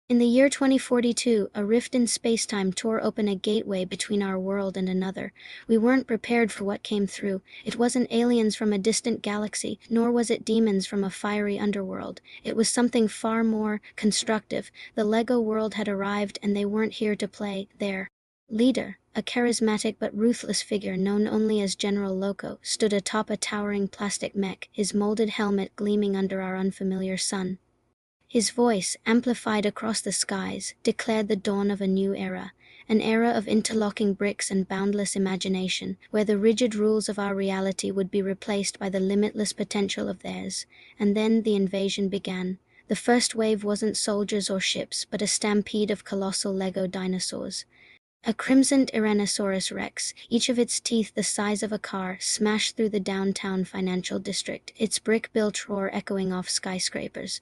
In the year 2042, a rift in spacetime tore open a gateway between our world and another. We weren't prepared for what came through. It wasn't aliens from a distant galaxy, nor was it demons from a fiery underworld. It was something far more constructive. The Lego world had arrived, and they weren't here to play. Their leader, a charismatic but ruthless figure known only as General Loco, stood atop a towering plastic mech, his molded helmet gleaming under our unfamiliar sun. His voice, amplified across the skies, declared the dawn of a new era, an era of interlocking bricks and boundless imagination, where the rigid rules of our reality would be replaced by the limitless potential of theirs. And then the invasion began. The first wave wasn't soldiers or ships, but a stampede of colossal Lego dinosaurs. A crimson Tyrannosaurus Rex, each of its teeth the size of a car, smashed through the downtown financial district, its brick-built roar echoing off skyscrapers.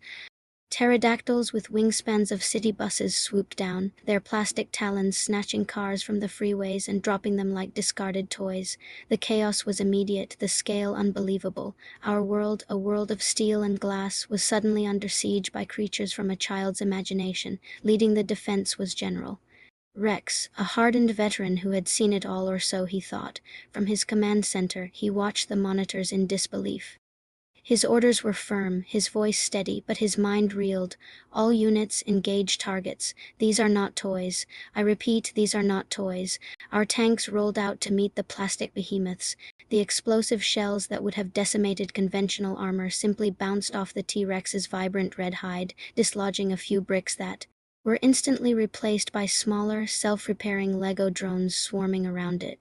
Pterodactyls with wingspans of city buses swooped down, their plastic talons snatching cars from the freeways and dropping them like discarded toys. The chaos was immediate, the scale unbelievable. Our world, a world of steel and glass, was suddenly under siege by creatures from a child's imagination. Leading the defense was General Rex, a hardened veteran who had seen it all, or so he thought. From his command center, he watched the monitors in disbelief. His orders were firm, his voice steady, but his mind reeled. All units, engage targets. These are not toys. I repeat, these are not toys. Our tanks rolled out to meet the plastic behemoths. The explosive shells that would have decimated conventional armor simply bounced off the T-Rex's vibrant red hide, dislodging a few bricks that were instantly replaced by smaller, self-repairing Lego drones swarming around it.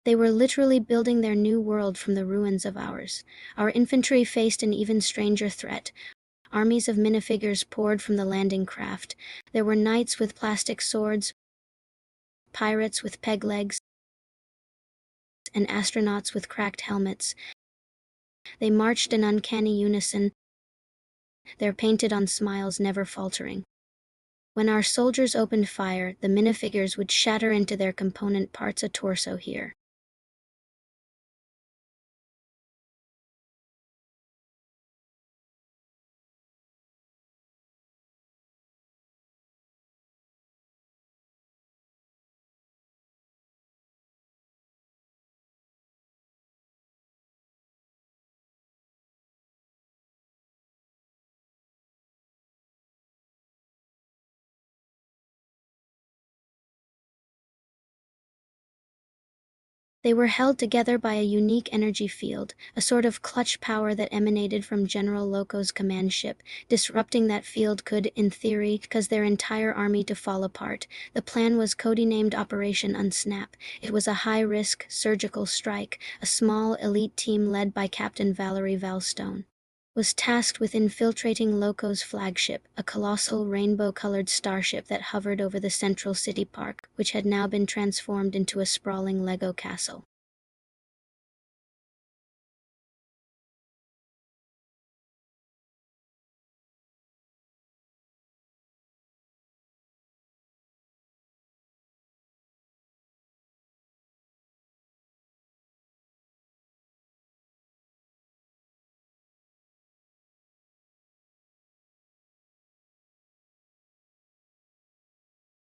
They were literally building their new world from the ruins of ours. Our infantry faced an even stranger threat. Armies of minifigures poured from the landing craft. There were knights with plastic swords, pirates with peg legs, and astronauts with cracked helmets. They marched in uncanny unison, their painted-on smiles never faltering. When our soldiers opened fire, the minifigures would shatter into their component parts, a torso here, they were held together by a unique energy field, a sort of clutch power that emanated from General Loco's command ship. Disrupting that field could, in theory, cause their entire army to fall apart. The plan was codenamed Operation Unsnap. It was a high-risk, surgical strike. A small, elite team led by Captain Valerie Valstone was tasked with infiltrating Loco's flagship, a colossal rainbow-colored starship that hovered over the central city park, which had now been transformed into a sprawling Lego castle.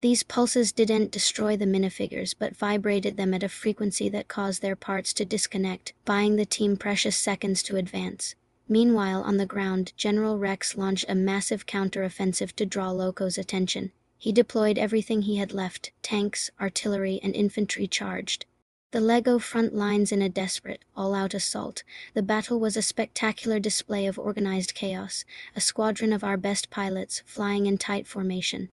These pulses didn't destroy the minifigures, but vibrated them at a frequency that caused their parts to disconnect, buying the team precious seconds to advance. Meanwhile, on the ground, General Rex launched a massive counter-offensive to draw Loco's attention. He deployed everything he had left, tanks, artillery, and infantry charged. The Lego front lines in a desperate, all-out assault. The battle was a spectacular display of organized chaos, a squadron of our best pilots, flying in tight formation,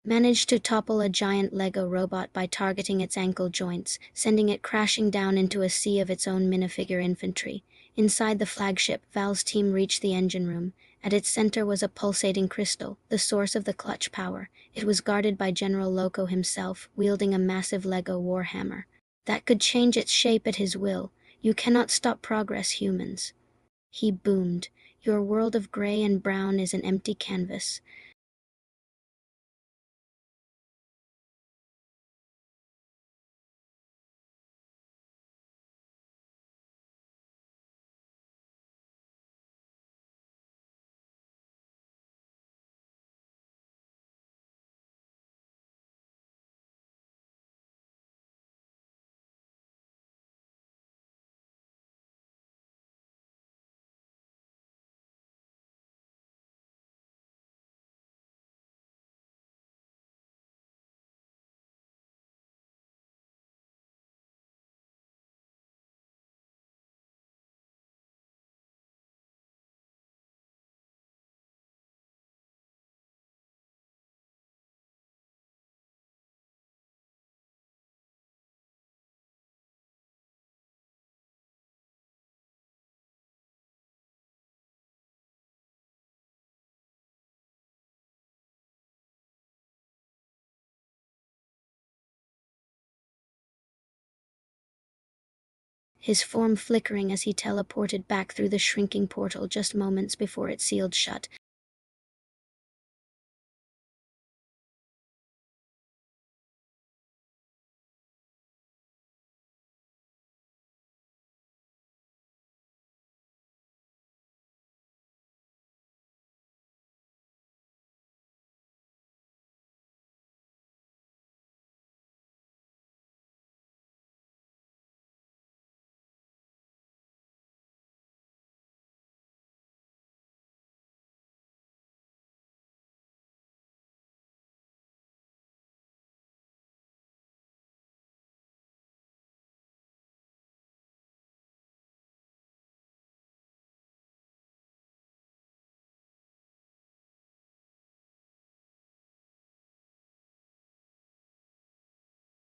managed to topple a giant Lego robot by targeting its ankle joints, sending it crashing down into a sea of its own minifigure infantry. Inside the flagship, Val's team reached the engine room. At its center was a pulsating crystal, the source of the clutch power. It was guarded by General Loco himself, wielding a massive Lego warhammer that could change its shape at his will. "You cannot stop progress, humans," he boomed. "Your world of gray and brown is an empty canvas." His form flickering as he teleported back through the shrinking portal just moments before it sealed shut.